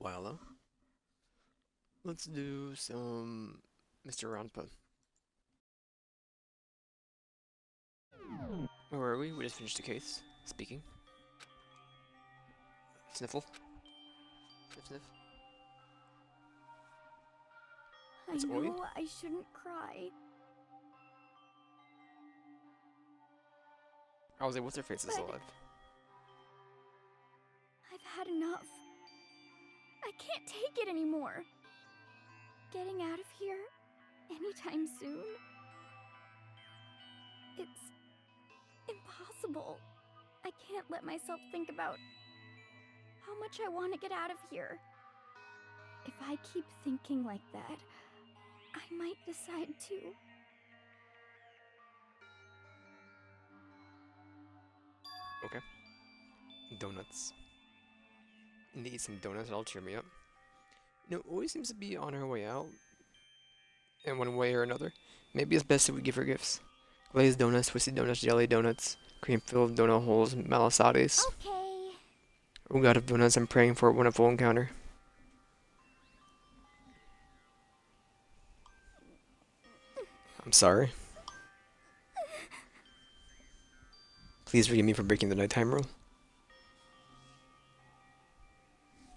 Well, let's do some Mr. Ronpa. Where were we? We just finished the case. Speaking. Sniffle. Sniff, sniff. I It's Oi. know I shouldn't cry. I was like, what's her face is But alive? I've had enough. I can't take it anymore. Getting out of here anytime soon. It's impossible. I can't let myself think about how much I want to get out of here. If I keep thinking like that, I might decide to. Okay. Donuts. Need to eat some donuts, that'll cheer me up. You know, always seems to be on her way out. In one way or another. Maybe it's best if we give her gifts. Glazed donuts, twisted donuts, jelly donuts, cream-filled donut holes, malasades. Okay. Oh god of donuts, I'm praying for a wonderful encounter. I'm sorry. Please forgive me for breaking the nighttime rule.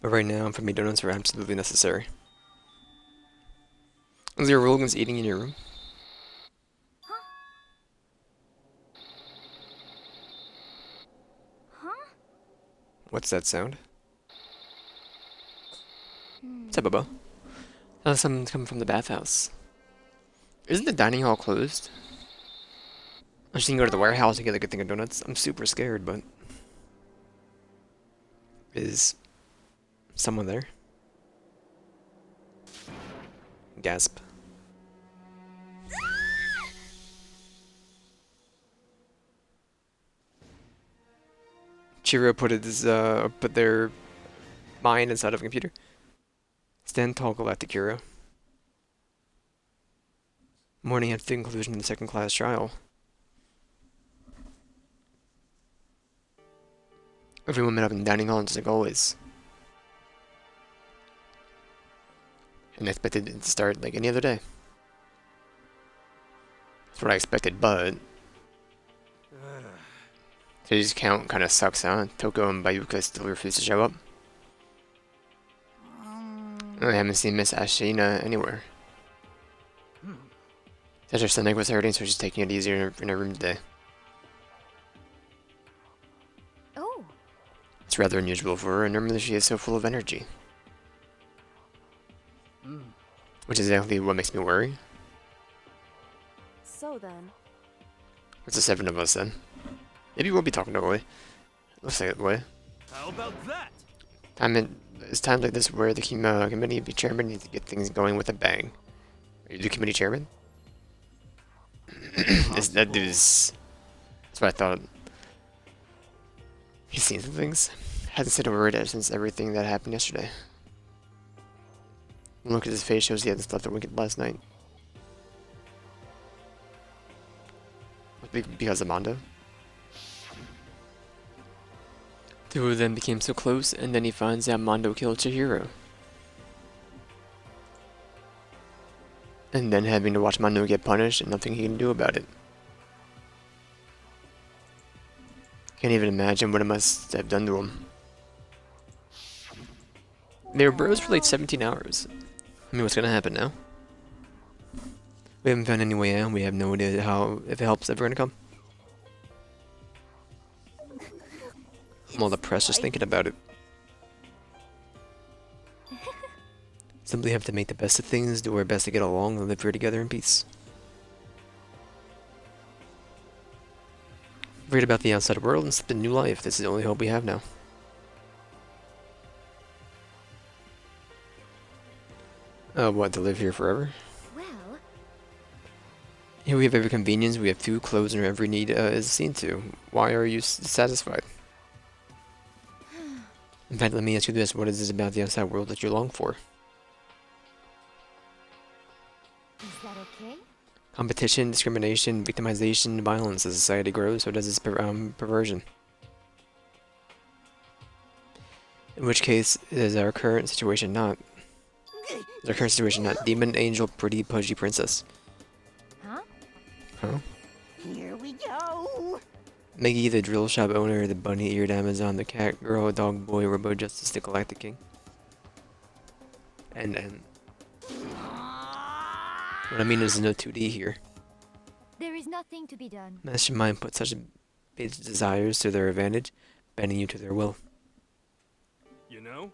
But right now, for me, donuts are absolutely necessary. Is there a rule against eating in your room? Huh? Huh? What's that sound? What's up, Bubba? Someone's coming from the bathhouse. Isn't the dining hall closed? I should go to the warehouse and get like a thing of donuts. I'm super scared, but... Is... someone there? Gasp. Chiro put their mind inside of a computer. Stand tall, Galactic Hero. Morning after the conclusion of the second class trial. Everyone met up in the dining hall just like always. And I expected it to start like any other day. That's what I expected, but... Today's count kinda sucks, huh? Toko and Bayuka still refuse to show up. I haven't seen Miss Ashina anywhere. Said her stomach was hurting, so she's taking it easier in her room today. Oh. It's rather unusual for her, and normally she is so full of energy. Which is exactly what makes me worry. So then. It's the seven of us then. Maybe we'll be talking to Oi. Looks like it way. How about that? It's times like this where the committee chairman needs to get things going with a bang. Are you the committee chairman? That dude's... That's what I thought. He's seen some things. Hasn't said a word since everything that happened yesterday. Look at his face shows he hadn't slept a wink last night. Because of Mondo. The two of them became so close, and then he finds out Mondo killed Chihiro. And then having to watch Mondo get punished and nothing he can do about it. Can't even imagine what it must have done to him. They were bros for like 17 hours. I mean, what's gonna happen now? We haven't found any way out, we have no idea if the help's ever gonna come. I'm all depressed just thinking about it. Simply have to make the best of things, do our best to get along, and live here together in peace. Read about the outside world and step into new life. This is the only hope we have now. What, to live here forever? Well. Here we have every convenience, we have food, clothes, and every need is seen to. Why are you satisfied? In fact, let me ask you this, what is this about the outside world that you long for? Is that okay? Competition, discrimination, victimization, violence. As society grows, so does its perversion. In which case, is our current situation not demon, angel, pretty, pudgy princess? Huh? Huh? Here we go. Meggy, the drill shop owner, the bunny-eared Amazon, the cat girl, dog boy, Robo Justice, the Galactic King. And what I mean is no 2D here. There is nothing to be done. Mastermind put such base desires to their advantage, bending you to their will. You know?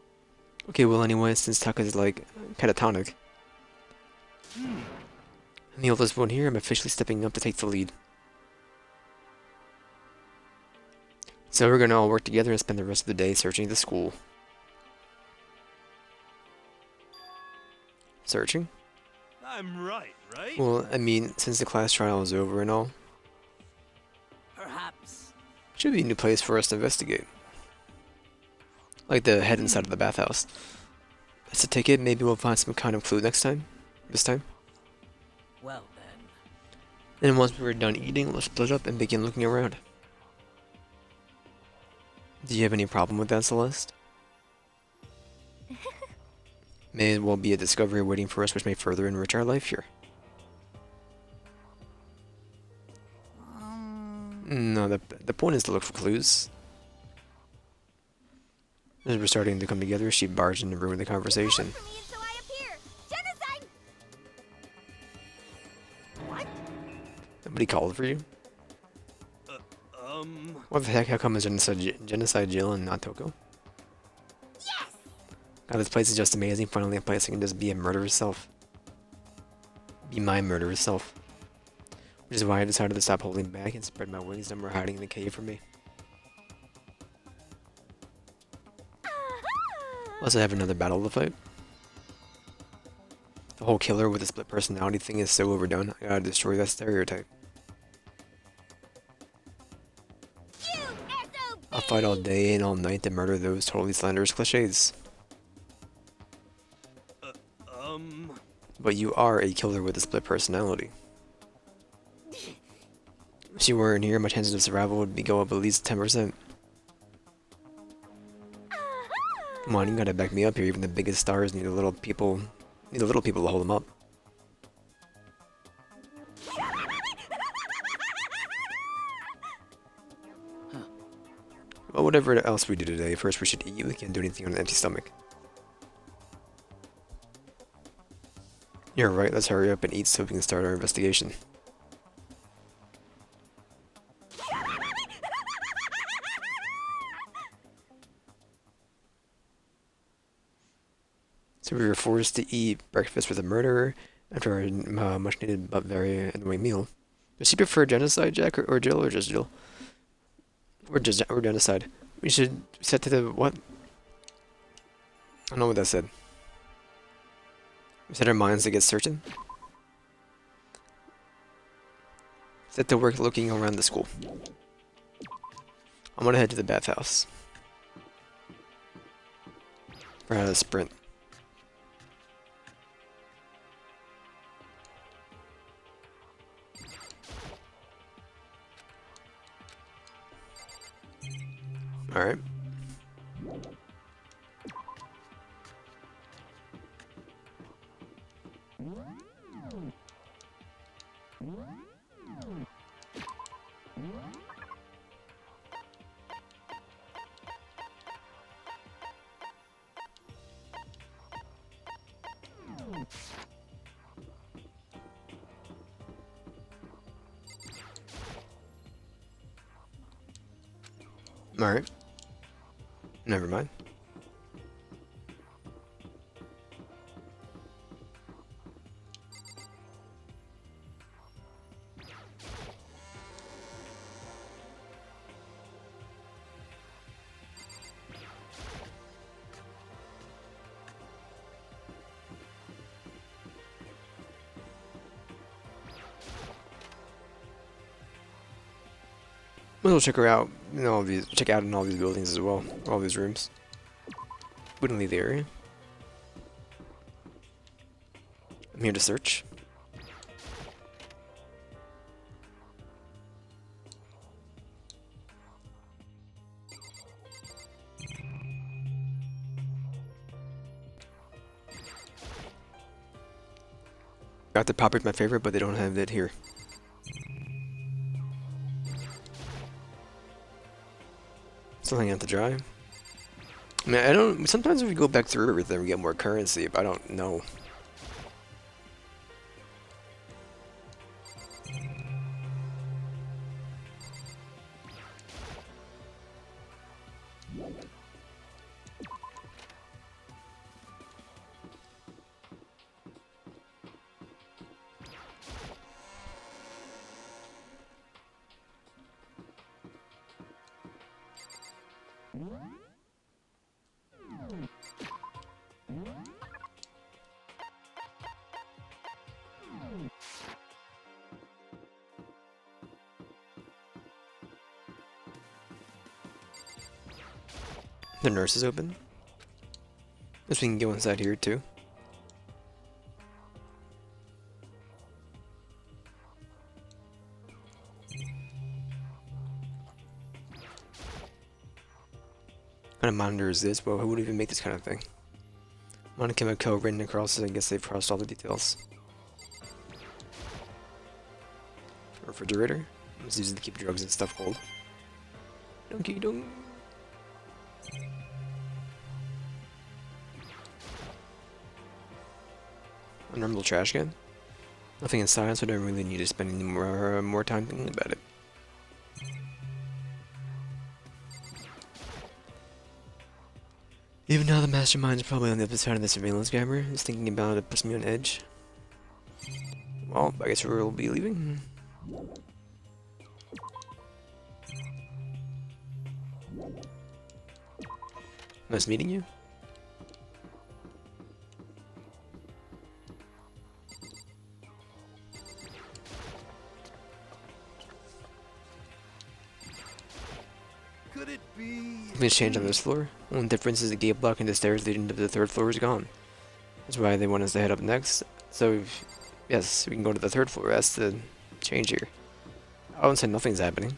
Okay, well anyway, since Taka is like catatonic, I'm the oldest one here, I'm officially stepping up to take the lead. So we're gonna all work together and spend the rest of the day searching the school. Searching? I'm right, right? Well, I mean, since the class trial is over and all, Perhaps. should be a new place for us to investigate. Like the head inside of the bathhouse. That's a ticket, maybe we'll find some kind of clue next time. This time. Well then. And once we're done eating, let's split up and begin looking around. Do you have any problem with that, Celeste? May well be a discovery waiting for us which may further enrich our life here. No, the point is to look for clues. As we're starting to come together, she barged in and ruined the conversation. What? Nobody called for you? Um... What the heck? How come it's genocide jail and not Toko? Yes! God, this place is just amazing. Finally a place I can just be a murderous self. Be my murderous self. Which is why I decided to stop holding back and spread my wings. No more hiding in the cave from me. Plus I have another battle to fight. The whole killer with the split personality thing is so overdone. I gotta destroy that stereotype. I'll fight all day and all night to murder those totally slanderous cliches. But you are a killer with a split personality. If you weren't here, my chances of survival would go up at least 10%. Come on, you gotta back me up here. Even the biggest stars need a little people to hold them up. Well, whatever else we do today, first we should eat. We can't do anything on an empty stomach. You're right, let's hurry up and eat so we can start our investigation. So we were forced to eat breakfast with a murderer after our much needed but very annoying meal. Does she prefer genocide, Jack, or Jill, or just Jill? Or genocide. We should set to the what? I don't know what that said. We set our minds to get certain. Set to work looking around the school. I'm gonna head to the bathhouse. We're out of sprint. Alright. Alright. Never mind. We'll check her out in all these. Check out in all these buildings as well. All these rooms. Wouldn't leave the area. I'm here to search. Dr. Popper's my favorite, but they don't have that here. Still hanging out to dry. I mean, I don't. Sometimes if we go back through everything, we get more currency, but I don't know. The nurse is open. Guess we can go inside here too. What kind of monitor is this? Well, who would even make this kind of thing? Monochemical code written across it. I guess they've crossed all the details. Refrigerator. It's used to keep drugs and stuff cold. Donkey dong. Unremovable trash can. Nothing inside, so I don't really need to spend any more time thinking about it. Even now, the mastermind is probably on the other side of the surveillance camera. Is thinking about it puts me on edge. Well, I guess we'll be leaving. Nice meeting you. Could it be? Things change on this floor. Only difference is the gate block and the stairs leading to the third floor is gone. That's why they want us to head up next. So, yes, we can go to the third floor. That's the change here. I wouldn't say nothing's happening.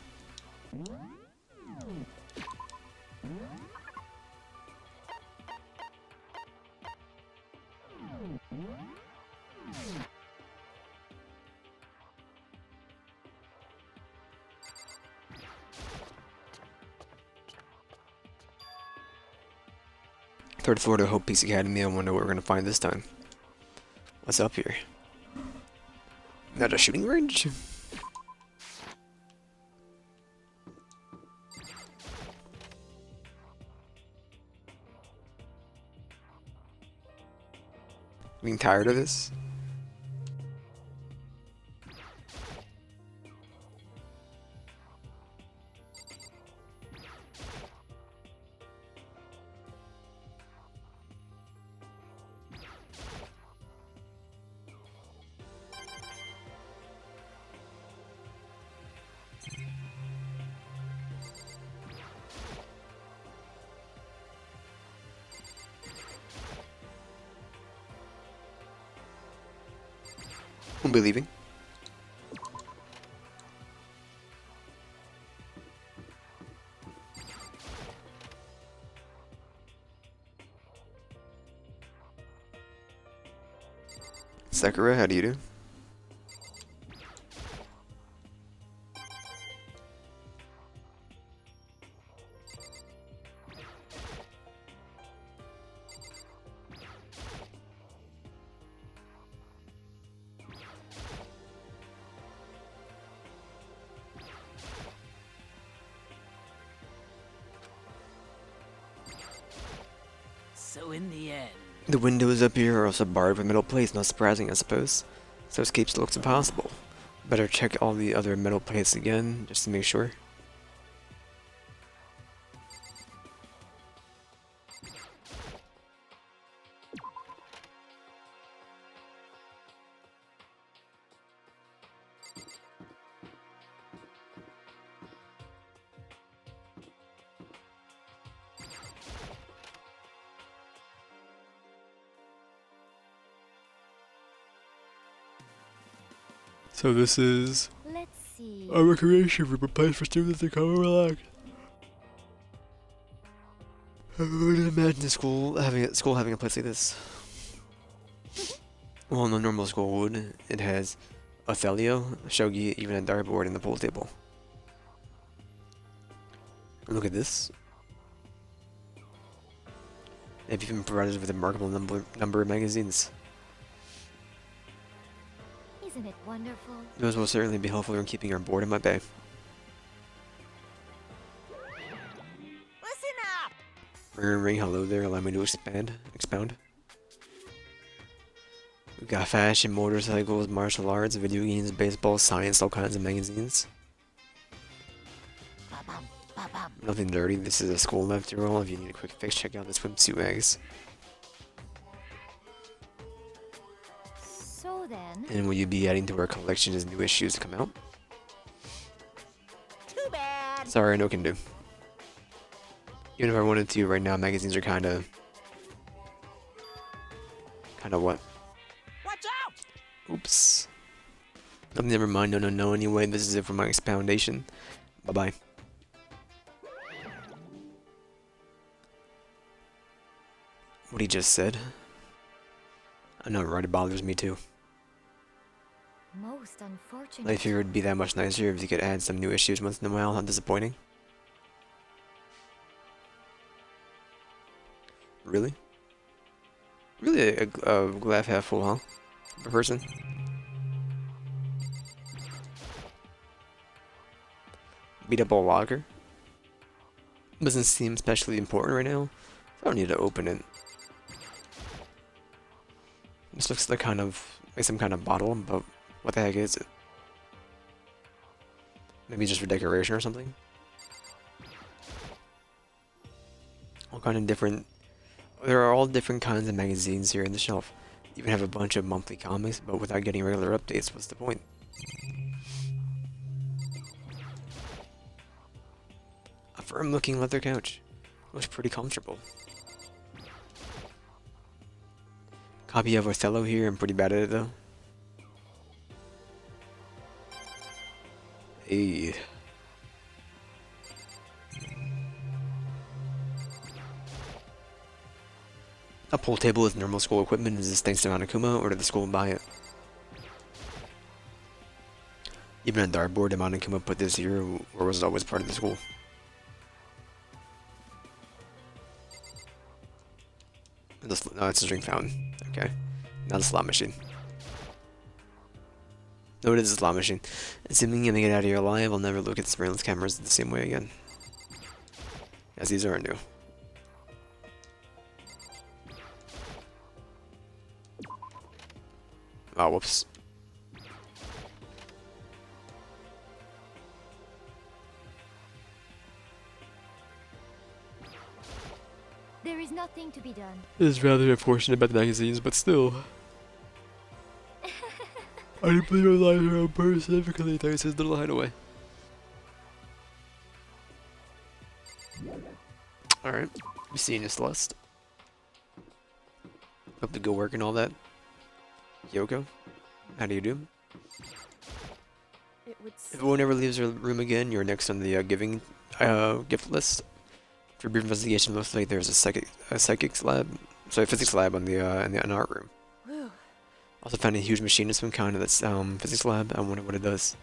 Third floor to Hope Peace Academy. I wonder what we're gonna find this time. What's up here? Not a shooting range? Being tired of this? We'll be leaving. Sakura, how do you do? So in the end, The windows up here are also barred with metal plates, not surprising I suppose. So escape still looks impossible. Better check all the other metal plates again, just to make sure. So this is Let's see. a recreation room, a place for students to come and relax. I would imagine school having a place like this. Well, no normal school would. It has Othelio, Shogi, even a dartboard and the pool table. Look at this. They've even provided with a remarkable number of magazines. Isn't it wonderful? Those will certainly be helpful in keeping our board in my bay. Listen up! Ring, hello there, allow me to expound. We've got fashion, motorcycles, martial arts, video games, baseball, science, all kinds of magazines. Ba-bum, ba-bum. Nothing dirty, this is a school after all. If you need a quick fix, check out the swimsuit mags. So then... And will you be adding to our collection as new issues come out? Too bad! Sorry, no can do. Even if I wanted to, right now magazines are kinda what? Watch out! Oops. Never mind, no, anyway, this is it for my expoundation. Bye-bye. What he just said. I know, right? It bothers me too. Most unfortunate. I figured it'd be that much nicer if you could add some new issues once in a while. Not disappointing. Really? Really a glass half full, huh? Per person? Beat up a logger? Doesn't seem especially important right now. I don't need to open it. This looks like some kind of bottle, but what the heck is it? Maybe just for decoration or something? All kind of different... There are all different kinds of magazines here in the shelf. You even have a bunch of monthly comics, but without getting regular updates, what's the point? A firm-looking leather couch. Looks pretty comfortable. Copy of Othello here, I'm pretty bad at it though. Hey. A pool table is normal school equipment. Is this thanks to Monokuma, or did the school buy it? Even a dartboard, did Monokuma put this here, or was it always part of the school? No, it's a drink fountain. Okay. Not a slot machine. No, it is a slot machine. Assuming you make it out of here alive, I'll never look at surveillance cameras the same way again. Yes, these are new. Oh, whoops. There is nothing to be done. It is rather unfortunate about the magazines, but still. I didn't believe I was lying her own person because I thought it says little hideaway. Alright, we seeing you, Celeste. Hope to go work and all that. Yoko, how do you do? It would If one ever leaves her room again, you're next on the giving gift list. For brief investigation, looks like there's a physics lab on in the art room. Whew. Also found a huge machine of some kind of that's physics lab. I wonder what it does.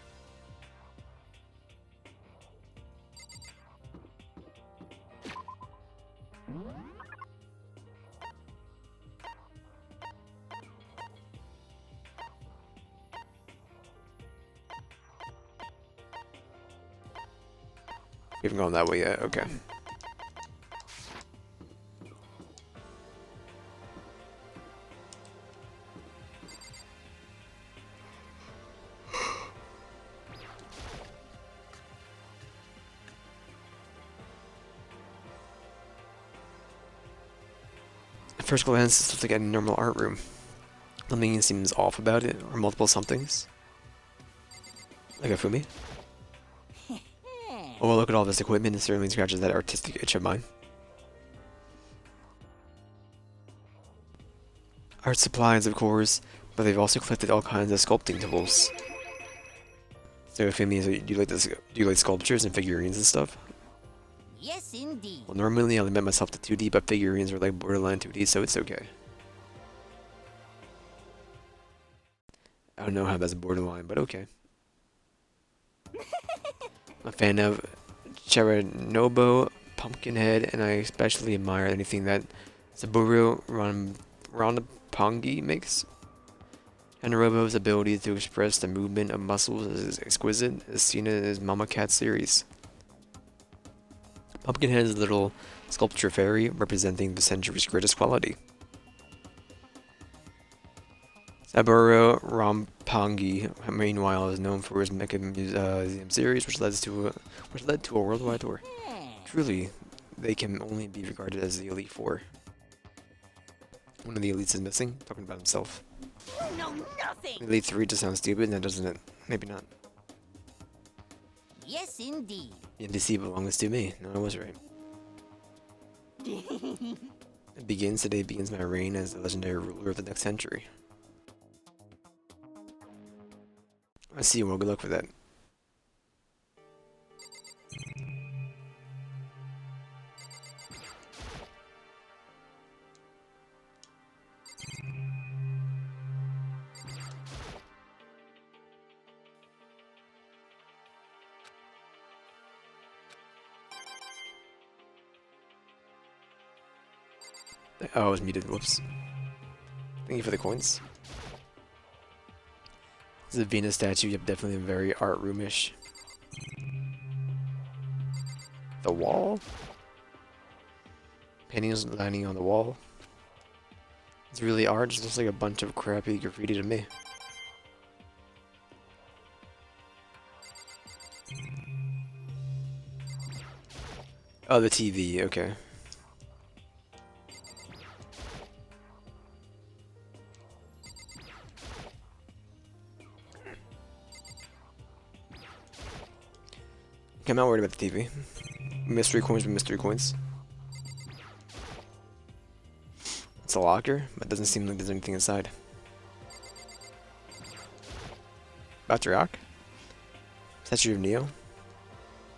We haven't gone that way yet. Okay. At first glance, this looks like a normal art room. Nothing seems off about it, or multiple somethings. Like a Fumi. Oh, well, look at all this equipment. It certainly scratches that artistic itch of mine. Art supplies, of course, but they've also collected all kinds of sculpting tools. So, Fumi, do you like sculptures and figurines and stuff? Yes, indeed. Well, normally I limit myself to 2D, but figurines are like borderline 2D, so it's okay. I don't know how that's borderline, but okay. I'm a fan of Chernobyl, Pumpkinhead, and I especially admire anything that Saburo Rondapongi makes. Hanorobo's ability to express the movement of muscles is exquisite, as seen in his Mama Cat series. Pumpkinhead's little sculpture fairy, representing the century's greatest quality. Saburo Rampangi, meanwhile, is known for his Mecha Museum series, which led to a worldwide tour. Truly, they can only be regarded as the Elite Four. One of the elites is missing, talking about himself. You know nothing. Elite 3 just sounds stupid, now doesn't it? Maybe not. Yes, indeed. The NDC belongs to me. No, I was right. Today begins my reign as the legendary ruler of the next century. I see. Well, good luck with that. Oh, I was muted. Whoops. Thank you for the coins. This is a Venus statue. Yep, definitely very art roomish. The wall? Paintings lining on the wall. It's really art. It just looks like a bunch of crappy graffiti to me. Oh, the TV. Okay. I'm not worried about the TV. Mystery coins with mystery coins. It's a locker, but it doesn't seem like there's anything inside. About to rock? Statue of Neo?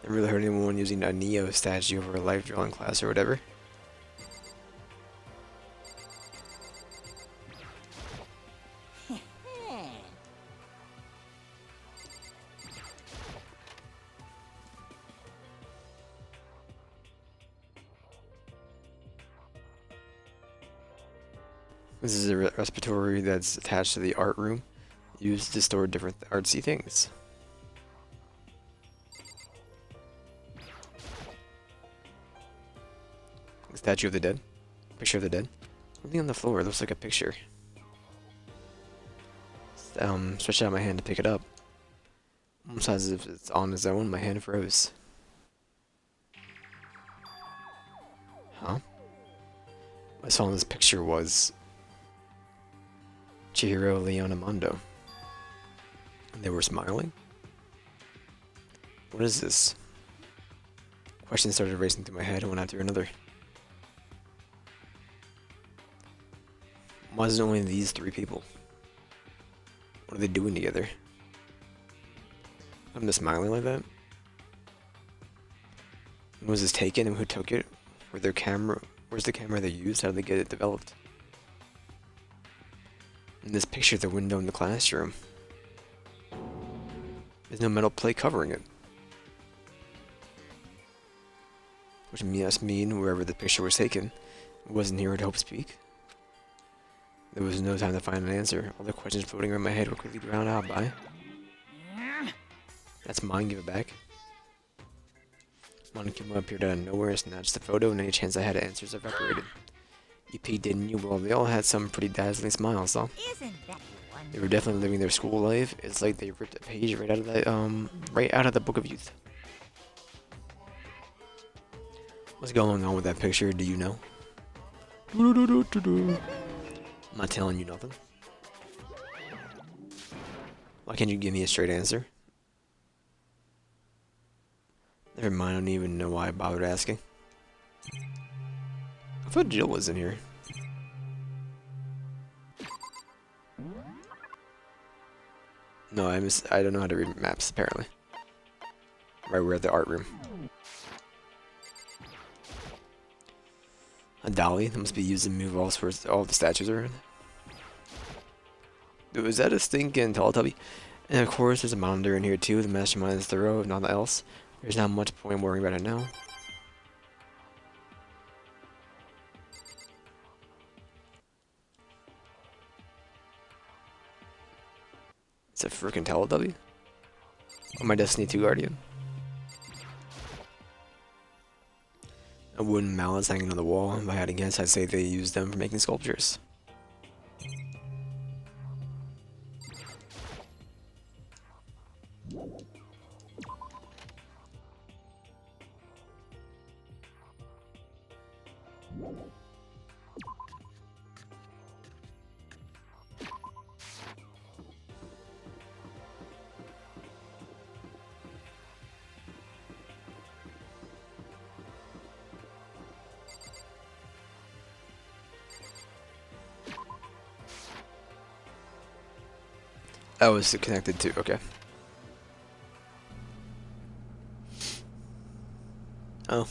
Never really heard anyone using a Neo statue over a life drawing class or whatever. This is a respiratory that's attached to the art room, used to store different artsy things. Statue of the dead. Picture of the dead. Something on the floor. It looks like a picture. Stretch out my hand to pick it up. Almost as if it's on its own. My hand froze. Huh? What I saw in this picture was Chihiro, Leon, and Mondo. And they were smiling? What is this? Questions started racing through my head, one after another. Why is it only these three people? What are they doing together? I'm just smiling like that? When was this taken and who took it? Where's the camera they used? How did they get it developed? In this picture, the window in the classroom. There's no metal plate covering it. Which must mean wherever the picture was taken, it wasn't here at Hope Speak. There was no time to find an answer. All the questions floating around my head were quickly drowned out by. That's mine, give it back. Monkey appeared out of nowhere, snatched the photo, and any chance I had at answers evaporated. You peeked, didn't you? Well, they all had some pretty dazzling smiles, though. Isn't that wonderful? They were definitely living their school life. It's like they ripped a page right out of the Book of Youth. What's going on with that picture? Do you know? I'm not telling you nothing. Why can't you give me a straight answer? Never mind, I don't even know why I bothered asking. I thought Jill was in here. No, I don't know how to read maps, apparently. Right, we're at the art room. A dolly that must be used to move all the statues around. Dude, is that a stinking Teletubby? And of course, there's a monitor in here too. The mastermind is thorough, if nothing else. There's not much point worrying about it now. It's a freaking Teletubby. Oh, my Destiny 2 Guardian. A wooden mallets hanging on the wall. If I had to guess, I'd say they used them for making sculptures. Oh, it's connected to, okay. Oh.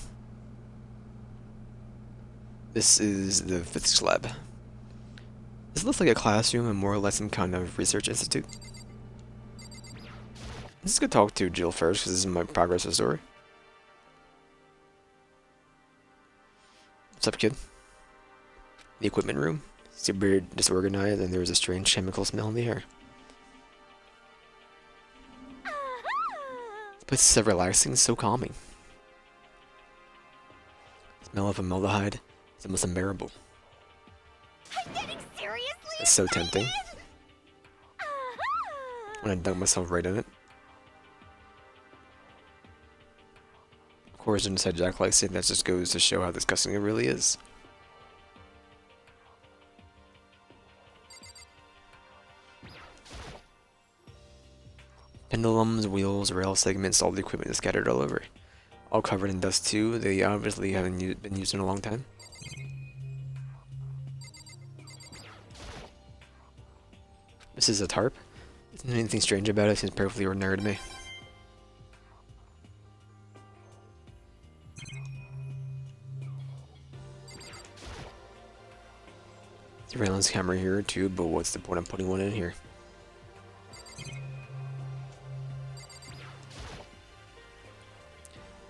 This is the physics lab. This looks like a classroom and more or less some kind of research institute. Let's go talk to Jill first, because this is my progress of the story. What's up, kid? The equipment room. Super disorganized, and there was a strange chemical smell in the air. This place is so relaxing, so calming. The smell of formaldehyde is almost unbearable. I'm getting seriously It's so tempting. excited! When I dunk myself right in it. Of course, inside Jack likes it, that just goes to show how disgusting it really is. Pendulums, wheels, rail segments, all the equipment is scattered all over. All covered in dust too. They obviously haven't been used in a long time. This is a tarp. Isn't anything strange about it? It seems perfectly ordinary to me. Surveillance camera here too, but what's the point of putting one in here?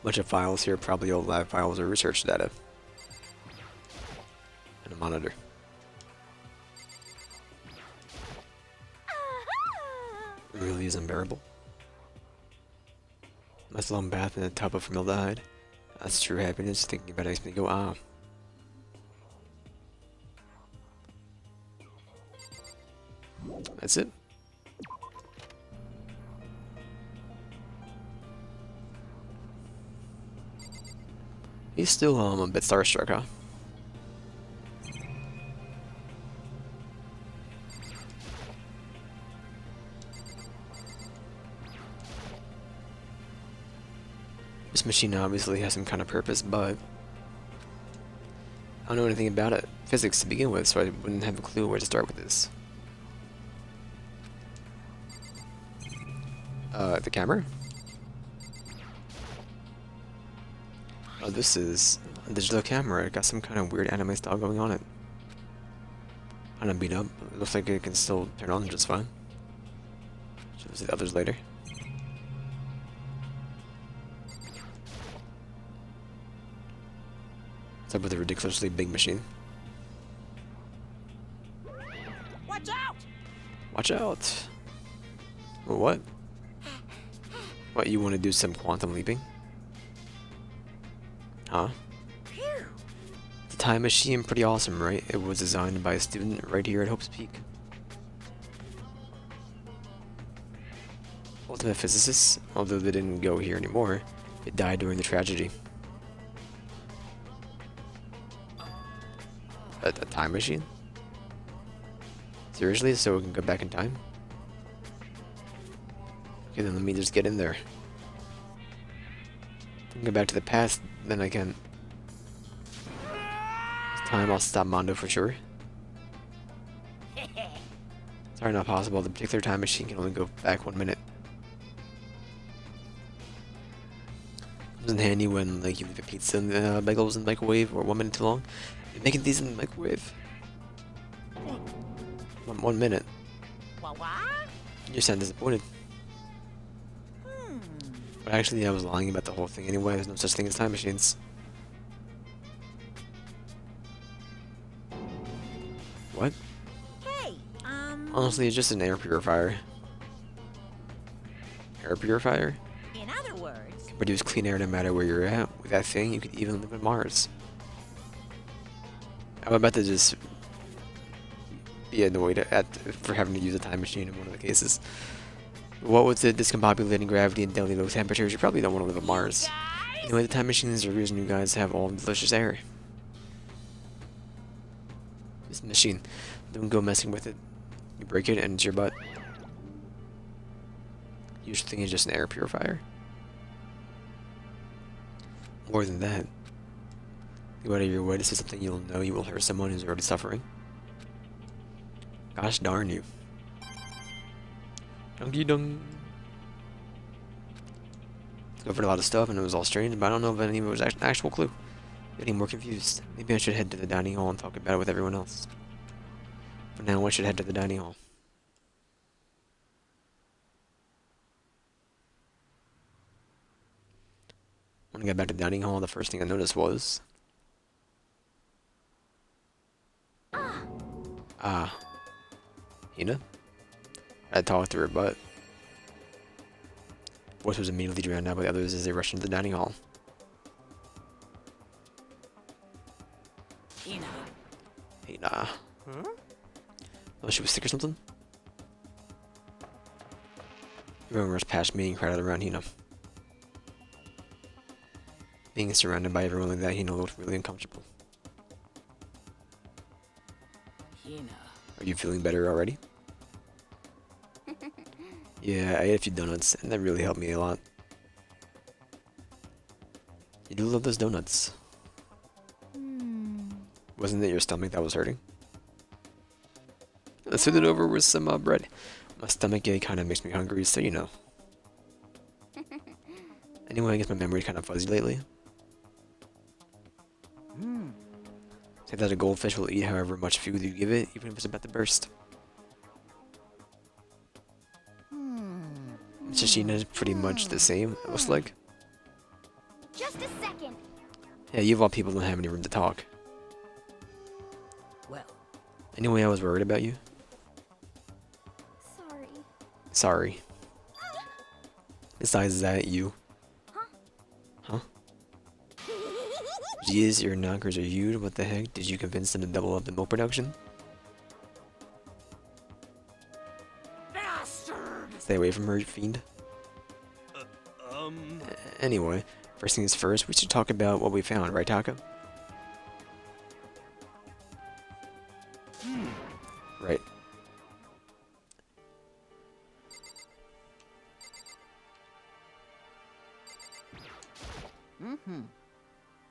Bunch of files here, probably old lab files or research data. And a monitor. It really is unbearable. Nice long bath in a tub of formaldehyde. That's true happiness. Thinking about it makes me go, ah. That's it. He's still a bit starstruck, huh? This machine obviously has some kind of purpose, but I don't know anything about it. Physics to begin with, so I wouldn't have a clue where to start with this. The camera? Oh, this is a digital camera. It got some kind of weird anime style going on it. Kind of beat up. It looks like it can still turn on just fine. Shows the others later. What's up with a ridiculously big machine? Watch out! Watch out! Well, what? What, you want to do some quantum leaping? Huh? The time machine, pretty awesome, right? It was designed by a student right here at Hope's Peak. Ultimate physicists, although they didn't go here anymore, it died during the tragedy. A time machine? Seriously? So we can go back in time? Okay, then let me just get in there. If I can go back to the past, then I can. This time I'll stop Mondo for sure. Sorry, not possible. The particular time machine can only go back 1 minute. Comes in handy when like you leave a pizza in the bagels in the microwave or 1 minute too long. You're making these in the microwave. 1 minute. Well, What? You sound disappointed. Hmm. But actually, I was lying about the whole thing anyway. There's no such thing as time machines. What? Hey, Honestly, it's just an air purifier. Air purifier? in other words, Can produce clean air no matter where you're at. With that thing, you could even live on Mars. I'm about to just be annoyed for having to use a time machine in one of the cases. What with the discombobulating gravity and deadly low temperatures, you probably don't want to live on Mars. guys. Anyway, the time machines are the reason you guys have all delicious air. This machine, don't go messing with it. You break it and it's your butt. You should think it's just an air purifier. More than that, go out of your way to say something you'll know you will hurt someone who's already suffering. Gosh darn you. Donkey dong. Covered a lot of stuff and it was all strange, but I don't know if any of it was an actual clue. Getting more confused. Maybe I should head to the dining hall and talk about it with everyone else. For now, I should head to the dining hall. When I got back to the dining hall, the first thing I noticed was... Ah. Hina? I talked to her, but... voice was immediately drowned out by the others as they rushed into the dining hall. Hina. Hina. Huh? Oh, she was sick or something? Everyone rushed past me and crowded around Hina. Being surrounded by everyone like that, Hina looked really uncomfortable. Hina. Are you feeling better already? Yeah, I ate a few donuts, and that really helped me a lot. You do love those donuts. Wasn't it your stomach that was hurting? Let's hit it over with some bread. My stomach ache kind of makes me hungry, so you know. Anyway, I guess my memory's kind of fuzzy lately. Say that a goldfish will eat however much food you give it, even if it's about to burst. Shishina is pretty much the same, it looks like. Just a second. Yeah, you of all people don't have any room to talk. Well, Anyway, I was worried about you. Sorry. Sorry. Besides that, you. Huh? Jeez, your knockers are huge. What the heck? Did you convince them to double up the milk production? Bastard! Stay away from her, you fiend. Anyway, first things first, we should talk about what we found, right, Taka? Right.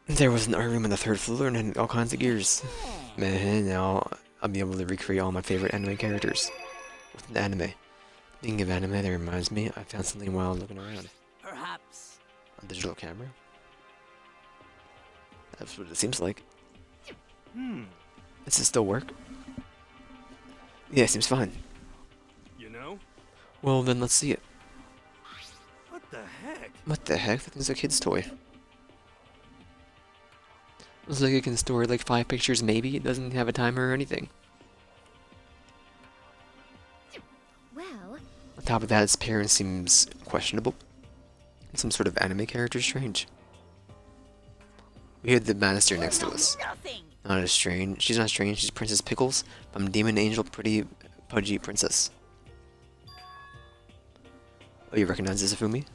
There was an art room on the third floor and had all kinds of gears. Man, now I'll be able to recreate all my favorite anime characters with an anime. Speaking of anime, that reminds me, I found something while looking around. perhaps. A digital camera? That's what it seems like. Does it still work? Yeah, it seems fine. You know? Well, then let's see it. What the heck? What the heck? That thing's a kid's toy. Looks like it can store like 5 pictures maybe. It doesn't have a timer or anything. Well, On top of that, its appearance seems questionable. Some sort of anime character strange. We had the Banister next to us. Nothing! Not as strange. She's not strange, she's Princess Pickles. I'm Demon Angel, pretty pudgy princess. Oh, you recognize this, Ifumi?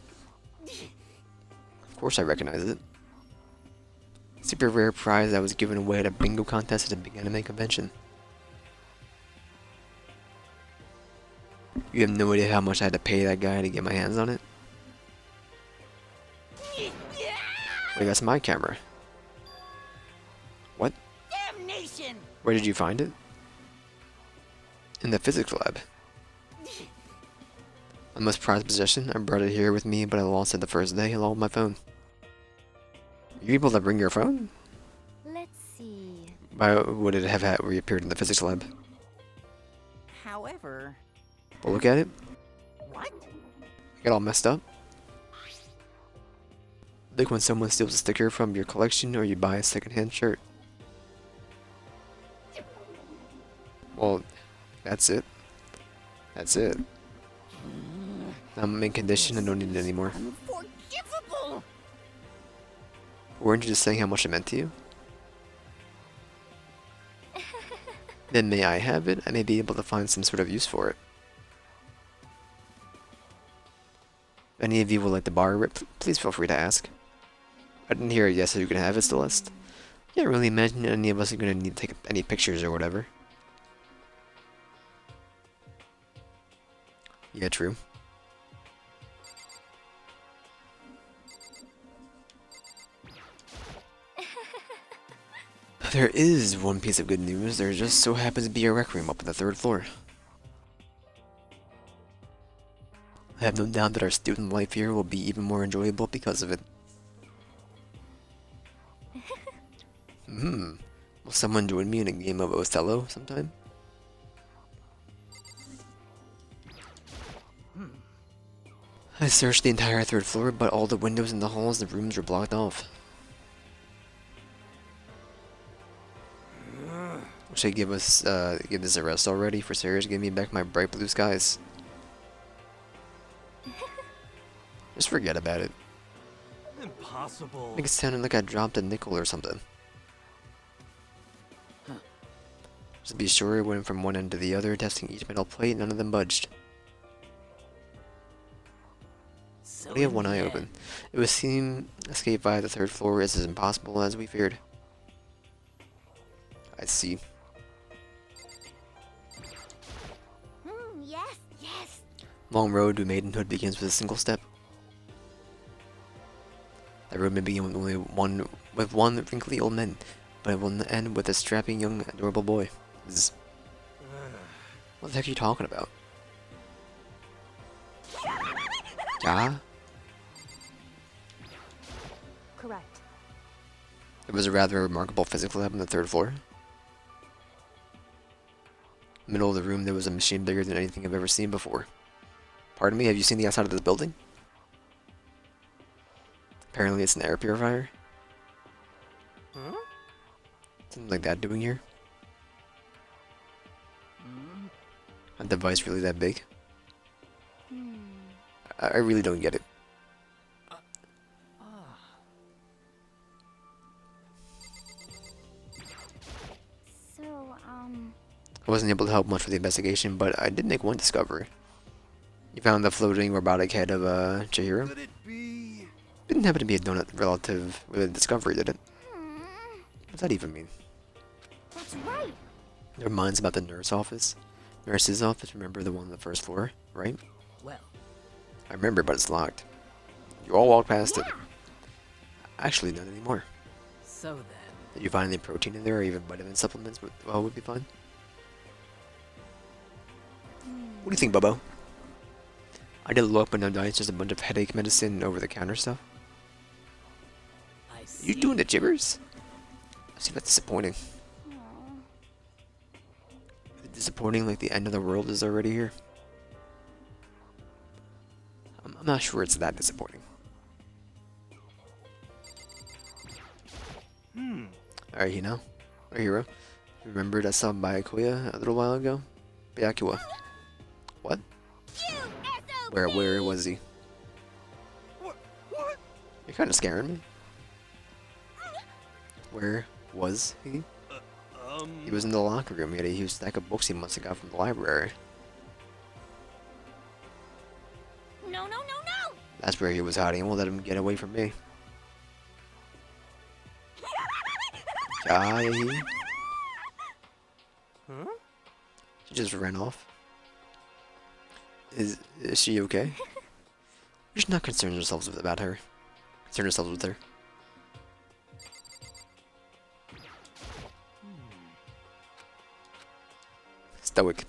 Of course I recognize it. Super rare prize that was given away at a bingo contest at a big anime convention. You have no idea how much I had to pay that guy to get my hands on it? Wait, that's my camera. What? Damnation! Where did you find it? In the physics lab. My most prized possession. I brought it here with me, but I lost it the first day along with my phone. You able to bring your phone? let's see. Why would it have reappeared in the physics lab? However, Well, look at it. What? Get all messed up. Like when someone steals a sticker from your collection or you buy a secondhand shirt. Well, that's it. That's it. I'm in condition and don't need it anymore. Unforgivable! Weren't you just saying how much it meant to you? Then may I have it? I may be able to find some sort of use for it. If any of you would like to borrow it, please feel free to ask. I didn't hear a yes so you can have it, Celeste. Can't really imagine any of us are gonna need to take any pictures or whatever. Yeah, true. There is one piece of good news. There just so happens to be a rec room up on the 3rd floor. I have no doubt that our student life here will be even more enjoyable because of it. Will someone join me in a game of Othello sometime? I searched the entire 3rd floor, but all the windows in the halls and rooms were blocked off. Should I give this a rest already? For serious, give me back my bright blue skies. Just forget about it. Impossible. Make it sound like I dropped a nickel or something. Just be sure it went from one end to the other, testing each metal plate. None of them budged. So Why do you have in one the eye end, open? It would seem escape via the 3rd floor is as impossible as we feared. I see. Yes, yes. Long road to maidenhood begins with a single step. That road may begin with one wrinkly old man, but it will end with a strapping young adorable boy. What the heck are you talking about? Yeah? Correct. It was a rather remarkable physical lab on the 3rd floor. Middle of the room, there was a machine bigger than anything I've ever seen before. Pardon me, have you seen the outside of this building? Apparently it's an air purifier. Huh? Something like that doing here. Hmm? A device really that big? I really don't get it. So, I wasn't able to help much with the investigation, but I did make one discovery. You found the floating robotic head of Chihiro? Could it be? Didn't happen to be a donut relative with a discovery, did it? What's that even mean? that's right. Never mind's about the nurse's office. Nurse's office, remember the one on the 1st floor, right? Well, I remember, but it's locked. You all walked past it. Actually, not anymore. so then. Did you find any protein in there or even vitamin supplements would be fine? What do you think, Bubbo? I did look, but no diets, just a bunch of headache medicine and over-the-counter stuff. I see. You doing the gibbers? I see, that's disappointing. Disappointing like the end of the world is already here. I'm not sure it's that disappointing. Alright, Hino. Or Hero. Remember that song by Akuya a little while ago? Byakuya. What? Where was he? What? You're kind of scaring me. Where was he? He was in the locker room. He had a huge stack of books he must have got from the library. No, no, no, no! That's where he was hiding. Won't let him get away from me. Jai. Huh? She just ran off. Is she okay? We should not concern ourselves about her. Concern ourselves with her. Stoic.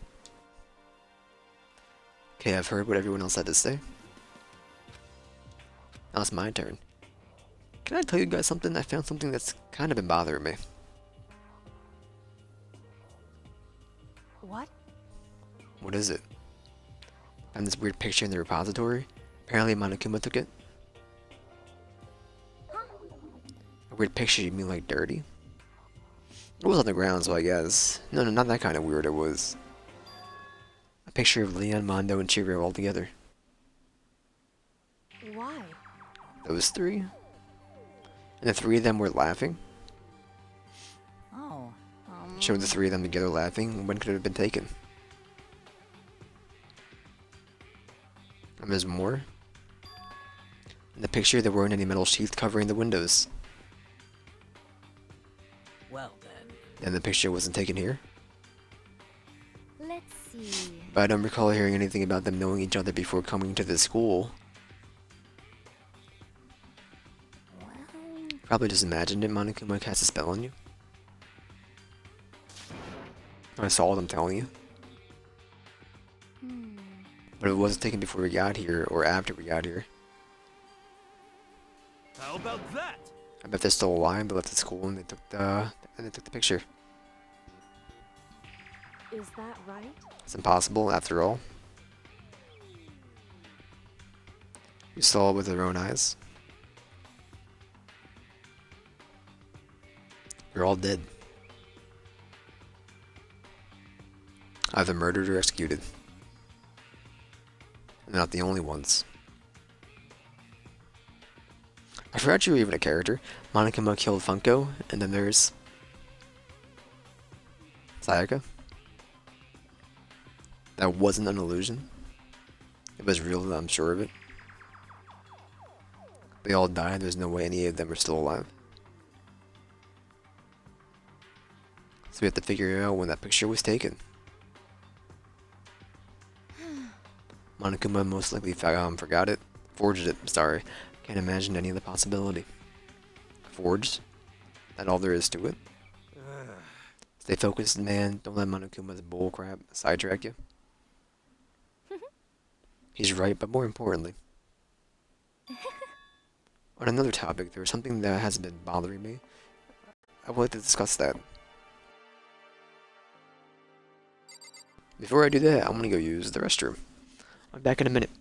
Okay, I've heard what everyone else had to say. Now it's my turn. Can I tell you guys something? I found something that's kind of been bothering me. What? What is it? Found this weird picture in the repository. Apparently Monokuma took it. A weird picture, you mean like dirty? It was on the ground, so I guess. No, not that kind of weird. It was a picture of Leon, Mondo, and Cheerio all together. Why? Those three? And the three of them were laughing? Oh, Showed the three of them together laughing. When could it have been taken? And there's more. In the picture, there weren't any metal sheath covering the windows. Well then. And the picture wasn't taken here. Let's see. But I don't recall hearing anything about them knowing each other before coming to the school. Well, Probably just imagined it. Monokuma cast a spell on you. I saw them telling you. But it wasn't taken before we got here or after we got here. How about that? I bet they're still alive, but left the school and they took the picture. is that right? It's impossible after all. You saw it with their own eyes. You're all dead. Either murdered or executed. And they're not the only ones. I forgot you were even a character. Monokuma killed Funko, and then there's Sayaka. That wasn't an illusion. It was real, I'm sure of it. They all died, there's no way any of them are still alive. So we have to figure out when that picture was taken. Monokuma most likely forgot it. Forged it, sorry. Can't imagine any other possibility. Forged? That all there is to it? Stay focused, man. Don't let Monokuma's bullcrap sidetrack you. He's right, but more importantly. On another topic, there was something that has been bothering me. I would like to discuss that. Before I do that, I'm gonna go use the restroom. I'm back in a minute.